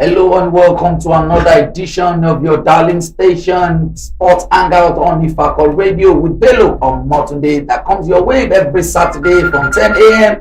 Hello and welcome to another edition of your darling station, Sports Hangout on Ifako Radio with Bello on Omotunde that comes your way every Saturday from 10 a.m.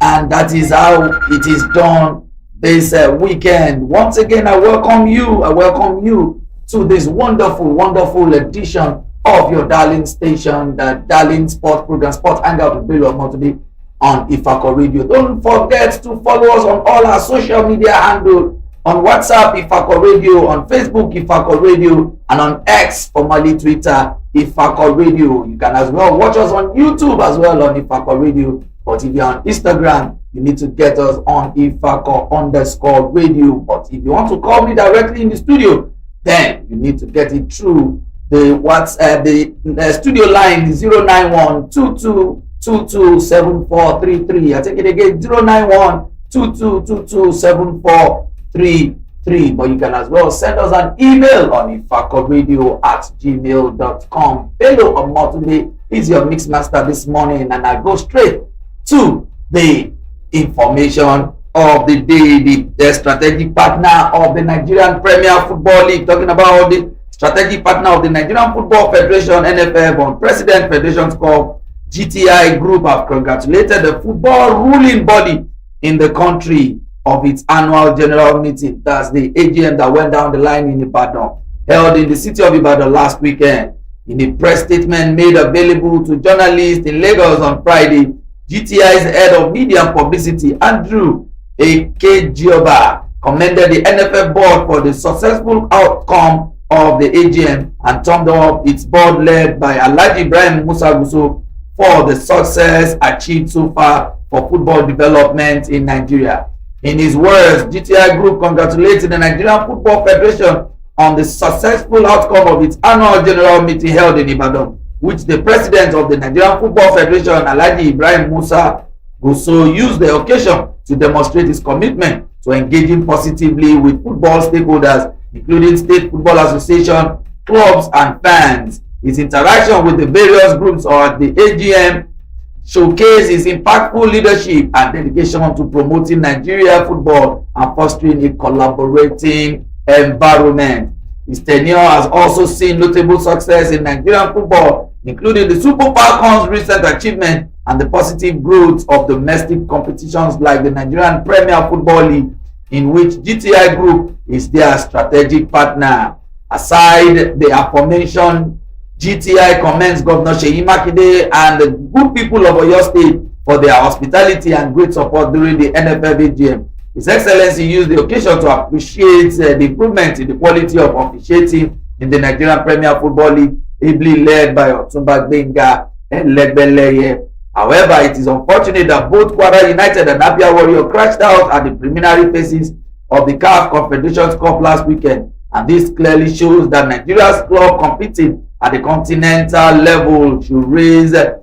And that is how it is done this weekend. Once again, I welcome you to this wonderful edition of your darling station, the darling sports program, Sports Hangout with Bello Omotunde on Ifako Radio. Don't forget to follow us on all our social media handles. On WhatsApp, Ifako Radio, on Facebook, Ifako Radio, and on X, formerly Twitter, Ifako Radio. You can as well watch us on YouTube as well on Ifako Radio. But if you're on Instagram, you need to get us on Ifako_radio. But if you want to call me directly in the studio, then you need to get it through the WhatsApp, the studio line is 091-2222-7433. I take it again, 091-2222-7433. But you can as well send us an email on ifakoradio@gmail.com. Bello Omotunde is your mix master this morning, and I go straight to the information of the day. The strategic partner of the Nigerian Premier Football League, talking about the strategic partner of the Nigerian Football Federation, NFF, on President Federations Cup, GTI Group, have congratulated the football ruling body in the country of its annual general meeting. That's the AGM that went down the line in Ibadan, held in the city of Ibadan last weekend. In a press statement made available to journalists in Lagos on Friday, GTI's head of media and publicity, Andrew Ekejioba, commended the NFF board for the successful outcome of the AGM and thumbed up its board led by Alhaji Ibrahim Musa Gusau for the success achieved so far for football development in Nigeria. In his words, GTI Group congratulated the Nigerian Football Federation on the successful outcome of its annual general meeting held in Ibadan, which the president of the Nigerian Football Federation, Alhaji Ibrahim Musa Gusau, used the occasion to demonstrate his commitment to engaging positively with football stakeholders, including State Football Association, clubs, and fans. His interaction with the various groups at the AGM showcase his impactful leadership and dedication to promoting Nigeria football and fostering a collaborating environment. His tenure has also seen notable success in Nigerian football, including the Super Falcons' recent achievement and the positive growth of domestic competitions like the Nigerian Premier Football League, in which GTI Group is their strategic partner. Aside the aforementioned, GTI commends Governor Seyi Makinde and the good people of Oyo State for their hospitality and great support during the NFF AGM. His Excellency used the occasion to appreciate the improvement in the quality of officiating in the Nigerian Premier Football League, ably led by Otumba Gbenga and Legbeleye. However, it is unfortunate that both Kwara United and Abia Warrior crashed out at the preliminary phases of the CAF Confederations Cup last weekend, and this clearly shows that Nigeria's club competing at the continental level should raise their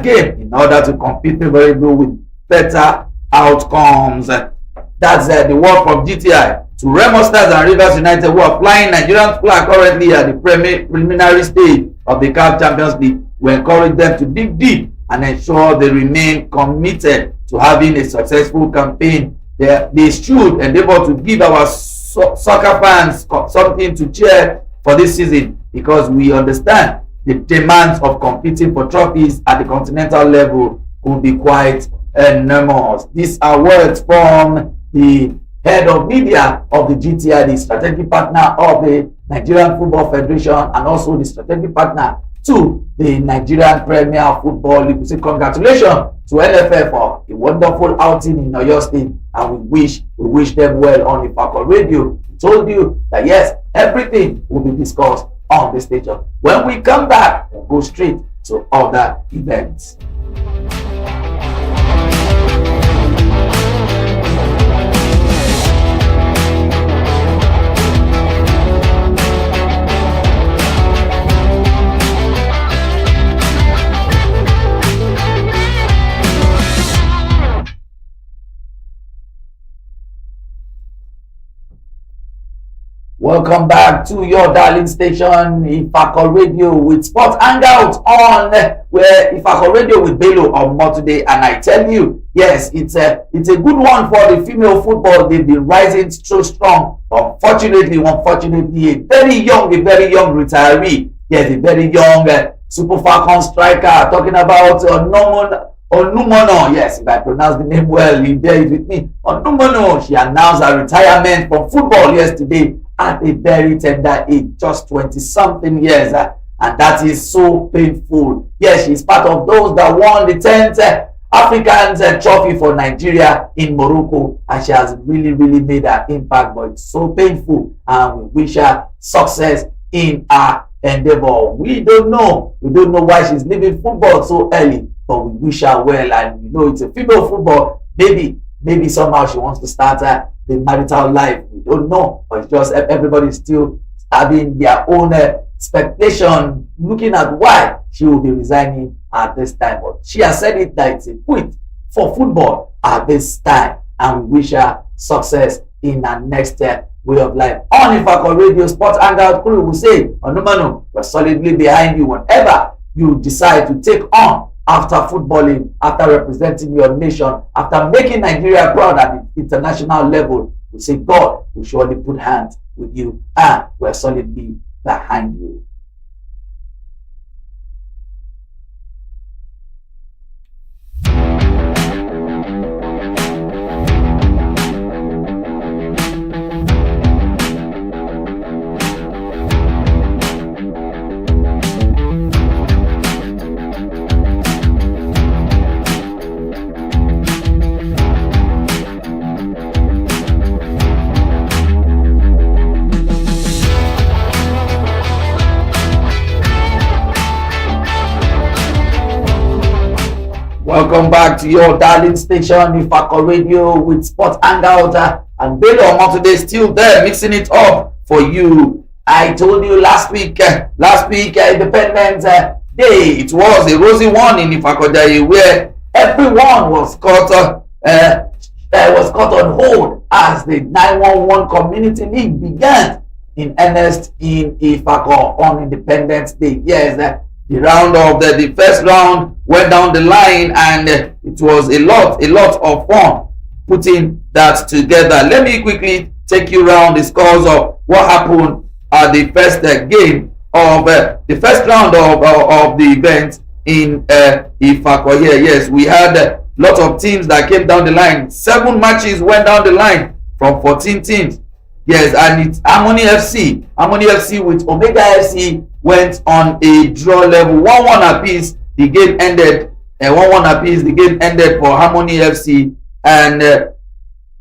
game in order to compete favorably with better outcomes. That's the word from GTI. To Remo Stars and Rivers United, who are flying Nigerian flag currently at the preliminary stage of the CAF Champions League, we encourage them to dig deep and ensure they remain committed to having a successful campaign. They should endeavor to give our soccer fans something to cheer for this season, because we understand the demands of competing for trophies at the continental level could be quite enormous. These are words from the head of media of the GTI, the strategic partner of the Nigerian Football Federation, and also the strategic partner to the Nigerian Premier Football League. We say congratulations to NFF for a wonderful outing in Oyo State, and we wish them well on Ifako Radio. We told you that yes, everything will be discussed on the station. When we come back, we'll go straight to other events. Welcome back to your darling station, Ifako Radio with Sports Hangout on where Ifako Radio with Bello Omotunde, and I tell you, yes, it's a good one for the female football. They've been rising so strong. Unfortunately, a very young retiree, yes, a very young Super Falcon striker. Talking about Onumono, yes, if I pronounce the name well, you bear it with me. Onumono, she announced her retirement from football yesterday at a very tender age, just 20-something years, and that is so painful. Yes, she's part of those that won the 10th African trophy for Nigeria in Morocco, and she has really made an impact, but it's so painful, and we wish her success in her endeavor. We don't know why she's leaving football so early, but we wish her well. And it's a female football. Maybe somehow she wants to start the marital life. We don't know, but it's just everybody's still having their own expectation, looking at why she will be resigning at this time. But she has said it that it's a quit for football at this time, and we wish her success in her next way of life. On Ifako Radio Sports Hangout crew will say, Onumano, we're solidly behind you whenever you decide to take on after footballing, after representing your nation, after making Nigeria proud at the international level. We say God will surely put hands with you, and we're solidly behind you. Welcome back to your darling station, Ifako Radio with Sports Hangout, and Bello Omotunde still there mixing it up for you. I told you last week, Independence Day, it was a rosy one in Ifako Day where everyone was caught on hold as the 911 Community League began in earnest in Ifako on Independence Day. Yes, the first round went down the line, and it was a lot of fun putting that together. Let me quickly take you around the scores of what happened at the first game of the first round of the event in Ifako here. Yes, we had a lot of teams that came down the line. 7 matches went down the line from 14 teams. Yes, and it's Harmony FC with Omega FC went on a draw level, 1-1 apiece. The game ended 1-1 apiece. The game ended for Harmony FC and the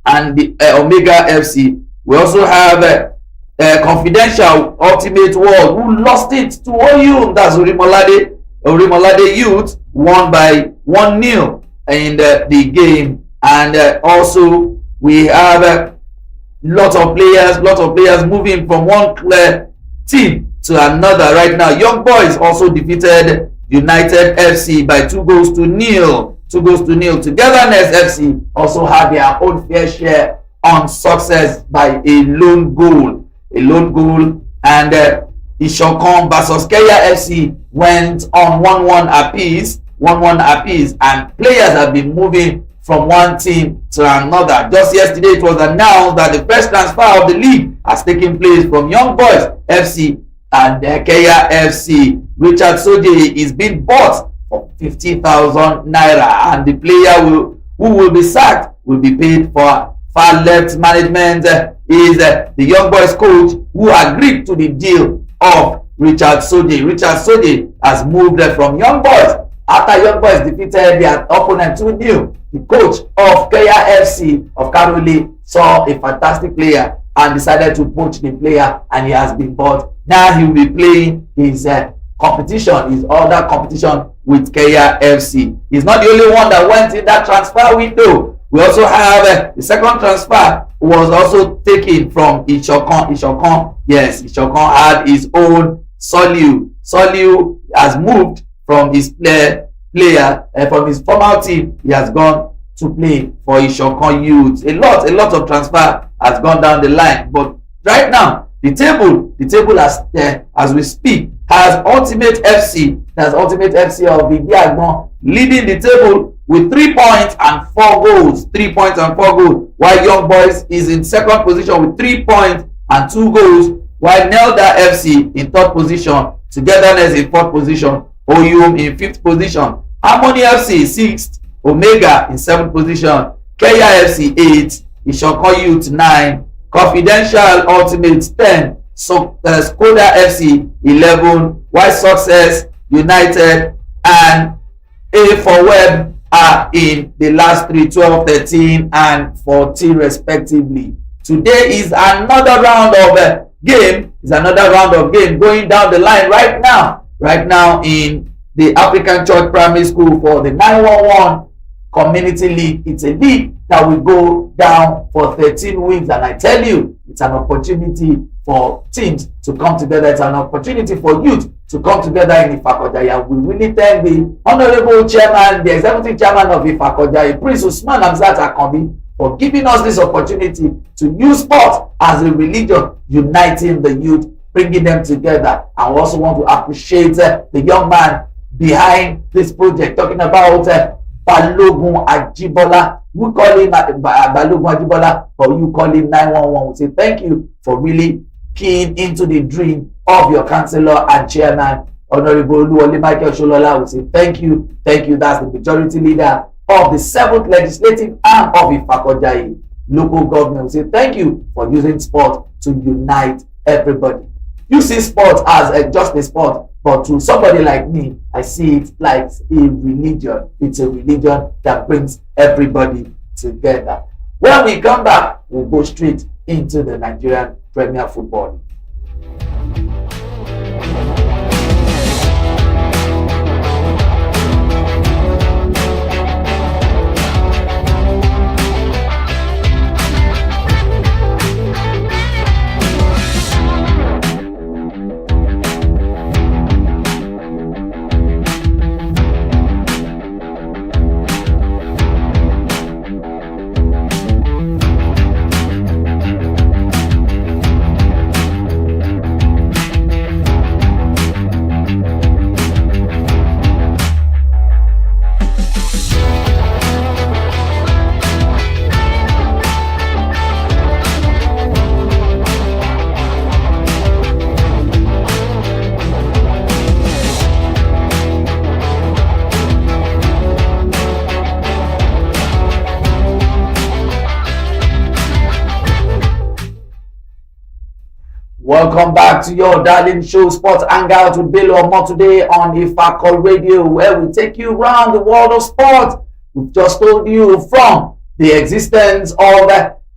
Omega FC. We also have Confidential Ultimate World, who lost it to OU. That's Orimolade Youth, won by 1-0 in the game. And also we have lot of players moving from one team to another right now. Young Boys also defeated United FC by 2-0. Togetherness FC also had their own fair share on success by a lone goal. And Ishokon versus Kenya FC went on 1-1 apiece. And players have been moving from one team to another. Just yesterday, it was announced that the first transfer of the league has taken place from Young Boys FC and Kenya FC. Richard Soje is being bought for 50,000 naira, and the player who will be sacked will be paid for. Far left management is the Young Boys coach who agreed to the deal of Richard Soje. Richard Soje has moved from Young Boys after Young Boys defeated their opponent 2-0. The coach of Kenya FC of Karoli saw a fantastic player and decided to poach the player, and he has been bought. Now he will be playing his other competition with Kenya FC. He's not the only one that went in that transfer window. We also have the second transfer was also taken from Ishokon. Yes, Ishokon had his own Soliu. Soliu has moved from his from his former team. He has gone to play for Ishokon Youth. A lot of transfer has gone down the line, but right now The table as we speak has Ultimate FC, that's Ultimate FC of Idiagbon, leading the table with 3 points and 4 goals. 3 points and 4 goals. While Young Boys is in second position with 3 points and 2 goals. While Nelda FC in third position, Togetherness in fourth position, Oyum in fifth position, Harmony FC 6th, Omega in seventh position, Kenya FC 8th, Ishoko Youth 9, Confidential Ultimate 10, Skoda FC 11, White Success United and A4Web are in the last 3, 12, 13 and 14 respectively. Today is another round of game going down the line right now in the African Church Primary School for the 911 Community League. It's a league that will go down for 13 weeks, and I tell you, it's an opportunity for teams to come together. It's an opportunity for youth to come together in Ifako. We really thank the Honorable Chairman, the Executive Chairman of Ifako, Prince Usman Hamzat Akanbi, for giving us this opportunity to use sport as a religion, uniting the youth, bringing them together. I also want to appreciate the young man behind this project, talking about Balogun Ajibola. We call him Balogun Ajibola, but you call him 911. We say thank you for really keying into the dream of your councillor and chairman, Honorable Oluwole Michael Sholola. We say thank you. That's the majority leader of the 7th legislative arm of Ifako local government. We say thank you for using sport to unite everybody. You see sport as just a sport, but to somebody like me, I see it like a religion. It's a religion that brings everybody together. When we come back, we'll go straight into the Nigerian Premier Football. Welcome back to your darling show, Sports Hangout with Bello Omotunde on Ifako Radio, where we take you around the world of sport. We've just told you from the existence of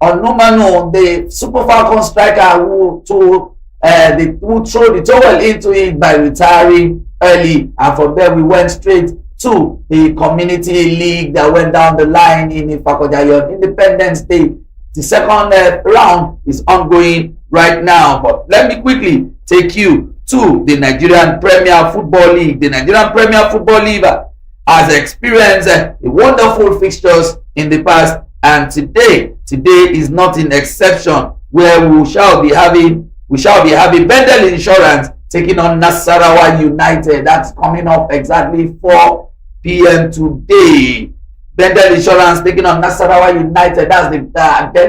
Onumanu, the Super Falcon striker who threw the towel into it by retiring early, and from there we went straight to the community league that went down the line in Ifako on Independence Day. The second round is ongoing right now, but let me quickly take you to the Nigerian Premier Football League. The Nigerian Premier Football League has experienced wonderful fixtures in the past, and today is not an exception, where we shall be having Bello Insurance taking on Nasarawa United. That's coming up exactly 4 p.m. today. Bello Insurance taking on Nasarawa United. That's the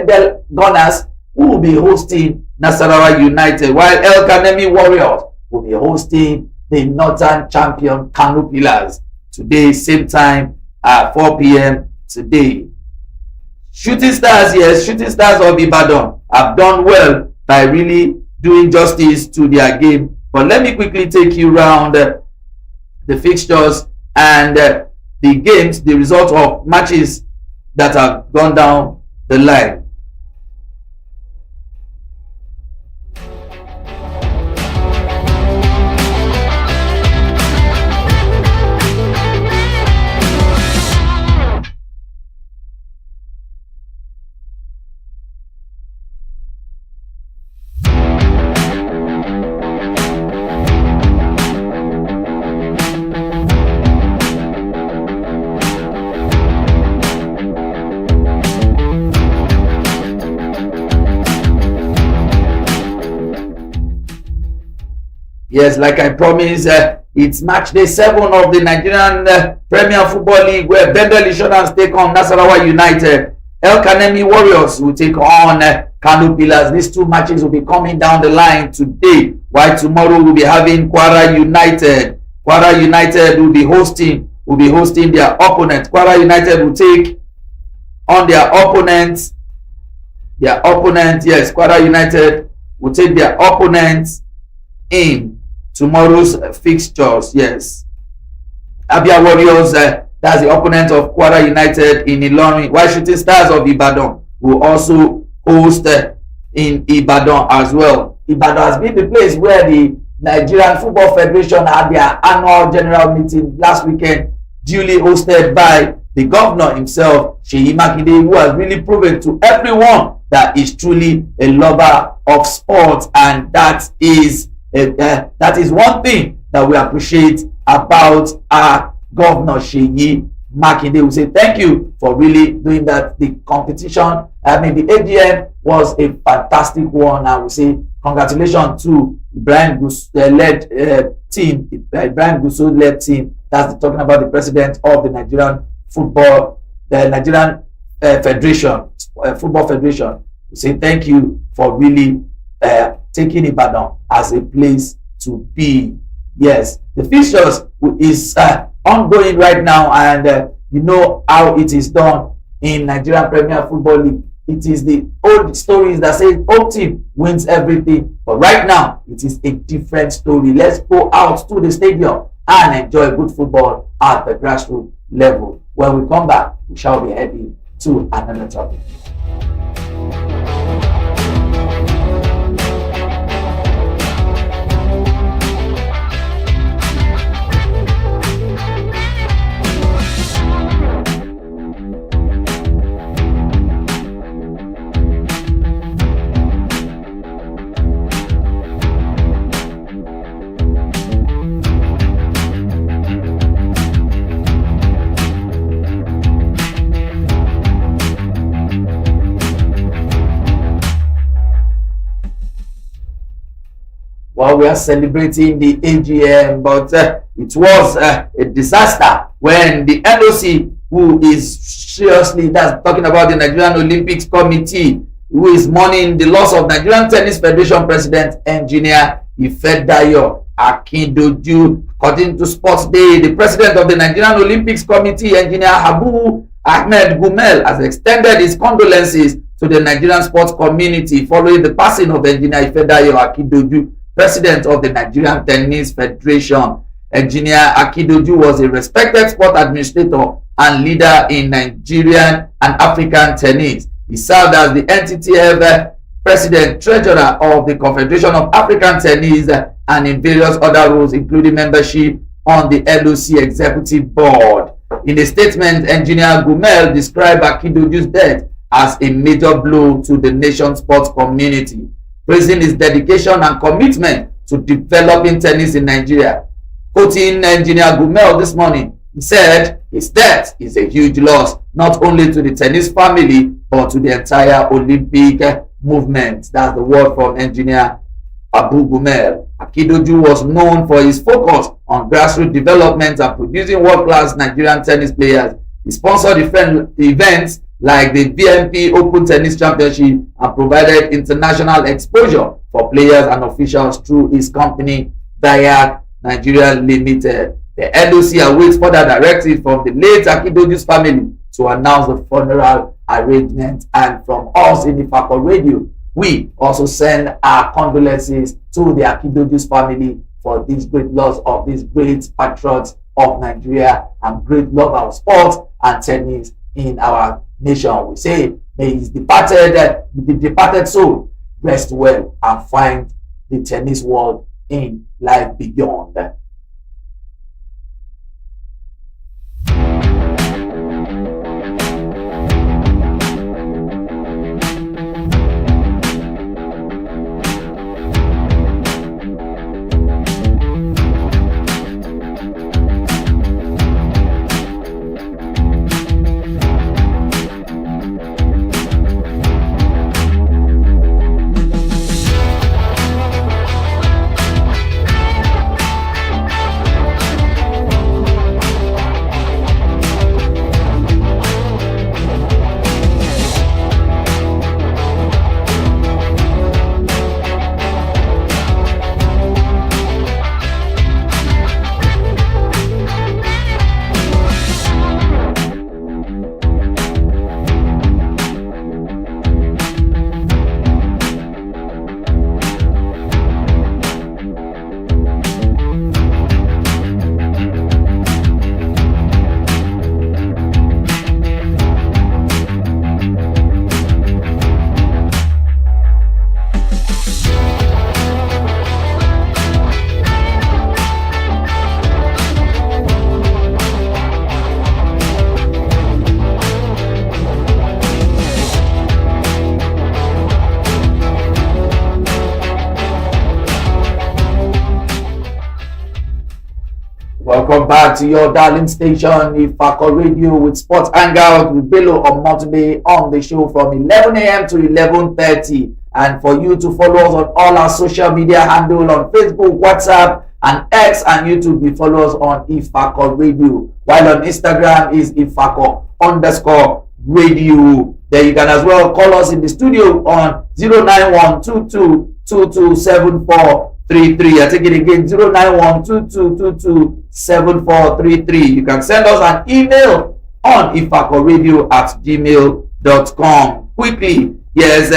Bello Gunners, who will be hosting Nasarawa United, while El Kanemi Warriors will be hosting the Northern champion Kano Pillars today, same time at 4 p.m. today. Shooting Stars of Ibadan have done well by really doing justice to their game. But let me quickly take you around the fixtures and the games, the result of matches that have gone down the line. Yes, like I promised, it's match day 7 of the Nigerian Premier Football League, where Bello Insurance take on Nasarawa United. El Kanemi Warriors will take on Kano Pillars. These 2 matches will be coming down the line today, while tomorrow we'll be having Kwara United. Kwara United will be hosting their opponent. Kwara United will take on their opponents. Yes, Kwara United will take their opponents in tomorrow's fixtures. Yes, Abia Warriors, that's the opponent of Kwara United in Ilorin, while Shooting Stars of Ibadan will also host in Ibadan as well. Ibadan has been the place where the Nigerian Football Federation had their annual general meeting last weekend, duly hosted by the governor himself, Seyi Makinde, who has really proven to everyone that is truly a lover of sports, and that is one thing that we appreciate about our governor, Seyi Makinde. We say thank you for really doing that. The competition, the AGM was a fantastic one. I would say congratulations to Ibrahim led team. Ibrahim Gusso led team. That's talking about the president of the Nigerian Federation, Football Federation. We say thank you for really taking Ibadan as a place to be. Yes, the fixtures is ongoing right now, and you know how it is done in Nigerian Premier Football League. It is the old stories that say home team wins everything, but right now it is a different story. Let's go out to the stadium and enjoy good football at the grassroots level. When we come back, we shall be heading to another topic. Well, we are celebrating the AGM, but it was a disaster when the NOC, who is seriously, that's talking about the Nigerian Olympics Committee, who is mourning the loss of Nigerian Tennis Federation President Engineer Ifedayo Akindoju. According to Sports Day, the president of the Nigerian Olympics Committee, Engineer Habu Ahmed Gumel, has extended his condolences to the Nigerian sports community following the passing of Engineer Ifedayo Akindoju, president of the Nigerian Tennis Federation. Engineer Akindoju was a respected sport administrator and leader in Nigerian and African tennis. He served as the NTTF president, treasurer of the Confederation of African Tennis, and in various other roles, including membership on the LOC executive board. In a statement, Engineer Gumel described Akindoju's death as a major blow to the nation's sports community, praising his dedication and commitment to developing tennis in Nigeria. Quoting Engineer Gumel this morning, he said his death is a huge loss, not only to the tennis family, but to the entire Olympic movement. That's the word from Engineer Abu Gumel. Akindoju was known for his focus on grassroots development and producing world-class Nigerian tennis players. He sponsored different events like the VMP Open Tennis Championship and provided international exposure for players and officials through his company, Dayak Nigeria Limited. The LOC awaits further directive from the late Akindoju's family to announce the funeral arrangement. And from us in Ifako Radio, we also send our condolences to the Akindoju's family for this great loss of these great patriots of Nigeria and great love of sports and tennis in our nation. We say, may his departed soul rest well and find the tennis world in life beyond. Welcome back to your darling station, Ifako Radio, with Sports Hangout with Bello Omotunde on the show from 11 a.m. to 11:30. And for you to follow us on all our social media handle on Facebook, WhatsApp, and X and YouTube, you follow us on Ifako Radio. While on Instagram is Ifako_radio. Then you can as well call us in the studio on 09122227433. I take it again, 09122227433. You can send us an email on ifakoradio@gmail.com. Quickly, yes,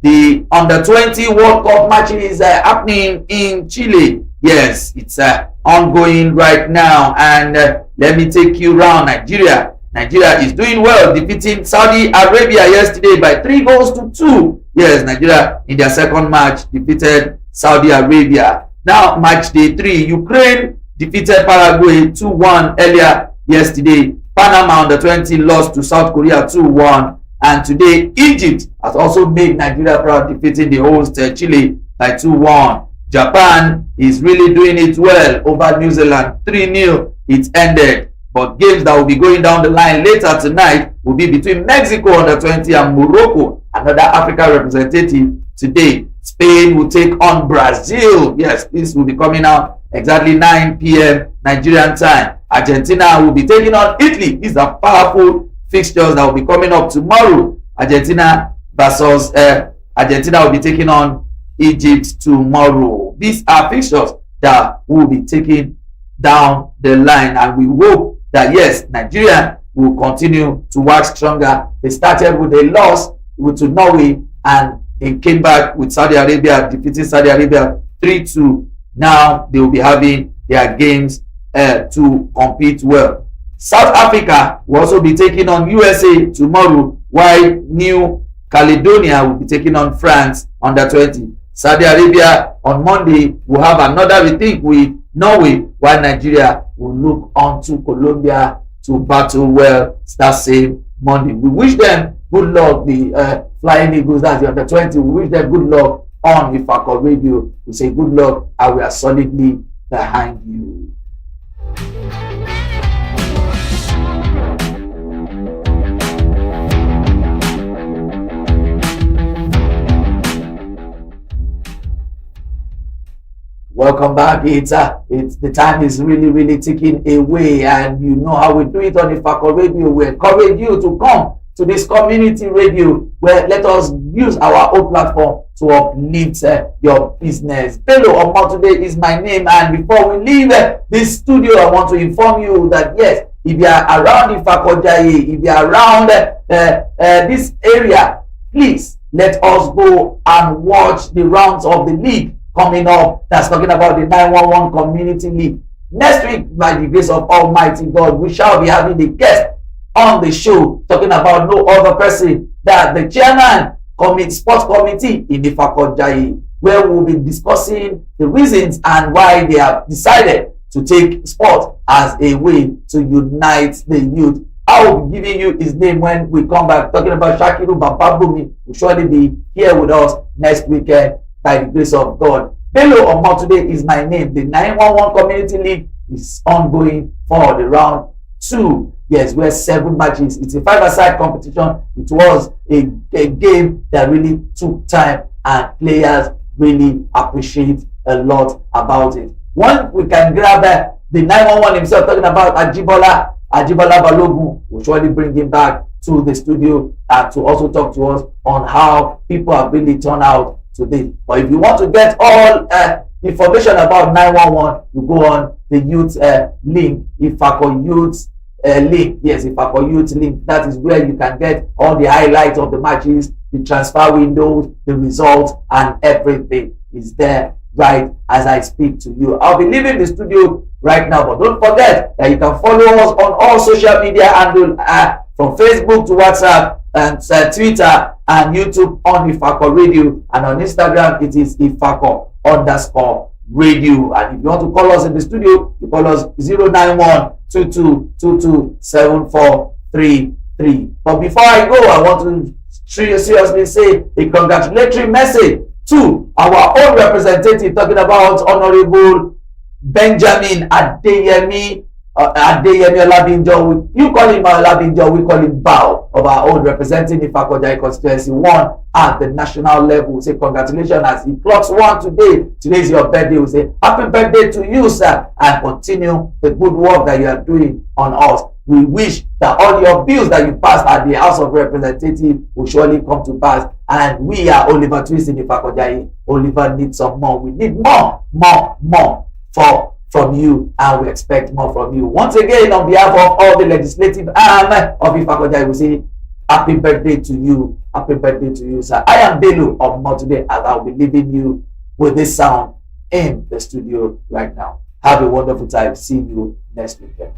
the under-20 World Cup matches happening in Chile. Yes, it's ongoing right now, and let me take you around Nigeria. Nigeria is doing well, defeating Saudi Arabia yesterday by 3-2. Yes, Nigeria in their second match defeated Saudi Arabia. Now, match day 3, Ukraine defeated Paraguay 2-1 earlier yesterday. Panama under-20 lost to South Korea 2-1. And today, Egypt has also made Nigeria proud, defeating the host Chile by 2-1. Japan is really doing it well over New Zealand, 3-0. It ended. But games that will be going down the line later tonight will be between Mexico under-20 and Morocco, another African representative today. Spain will take on Brazil. Yes, this will be coming out exactly 9 p.m. Nigerian time. Argentina will be taking on Italy. These are powerful fixtures that will be coming up tomorrow. Argentina will be taking on Egypt tomorrow. These are fixtures that will be taken down the line, and we hope that yes, Nigeria will continue to work stronger. They started with a loss to Norway, and they came back with Saudi Arabia, defeating Saudi Arabia 3-2. Now they will be having their games to compete well. South Africa will also be taking on USA tomorrow, while New Caledonia will be taking on France under-20. Saudi Arabia on Monday will have another rethink with Norway, while Nigeria will look on to Colombia to battle well that same Monday. We wish them good luck, the Flying Eagles, that's the under-20. We wish them good luck on Ifako Radio. We say good luck, and we are solidly behind you. Welcome back. It's the time is really ticking away, and you know how we do it on Ifako Radio. We encourage you to come to this community radio where let us use our own platform to uplift your business. Bello Omotunde is my name, and before we leave this studio, I want to inform you that yes, if you are around Ifako Jaye, if you are around this area, please let us go and watch the rounds of the league coming up. That's talking about the 911 Community League. Next week, by the grace of Almighty God, we shall be having the guest on the show talking about no other person than the chairman sports committee in Ifako Jaye, where we will be discussing the reasons and why they have decided to take sport as a way to unite the youth. I will be giving you his name when we come back, talking about Shakiru Bababumi, will surely be here with us next weekend by the grace of God. Bello Omotunde is my name. The 911 Community League is ongoing for the round 2. Yes, we're 7 matches. It's a 5-a-side competition. It was a game that really took time, and players really appreciate a lot about it. One, we can grab the 911 himself, talking about Ajibola Balogun. We'll surely bring him back to the studio and to also talk to us on how people have really turned out today. But if you want to get all information about 911, you go on the youth link, Ifako Youth link. Yes, Ifako Youth link. That is where you can get all the highlights of the matches, the transfer windows, the results, and everything is there right as I speak to you. I'll be leaving the studio right now, but don't forget that you can follow us on all social media handle from Facebook to WhatsApp and Twitter and YouTube on Ifako Radio, and on Instagram it is Ifako_radio. And if you want to call us in the studio, you call us 09122227433. But before I go, I want to seriously say a congratulatory message to our own representative, talking about Honorable Benjamin Adeyemi, Adeyemi Olabinjo. You call him Olabinjo, we call him Bao, of our own, representing Ifako constituency 1 at the national level. We say congratulations as he clocks 1 today. Today is your birthday. We say happy birthday to you, sir, and continue the good work that you are doing on us. We wish that all your bills that you passed at the House of Representatives will surely come to pass. And we are Oliver Twist in Ifako. Oliver needs some more. We need more from you, and we expect more from you. Once again, on behalf of all the legislative arm of Ifako, we say happy birthday to you. Happy birthday to you, sir. I am Bello of Omotunde, and I'll be leaving you with this sound in the studio right now. Have a wonderful time. See you next weekend.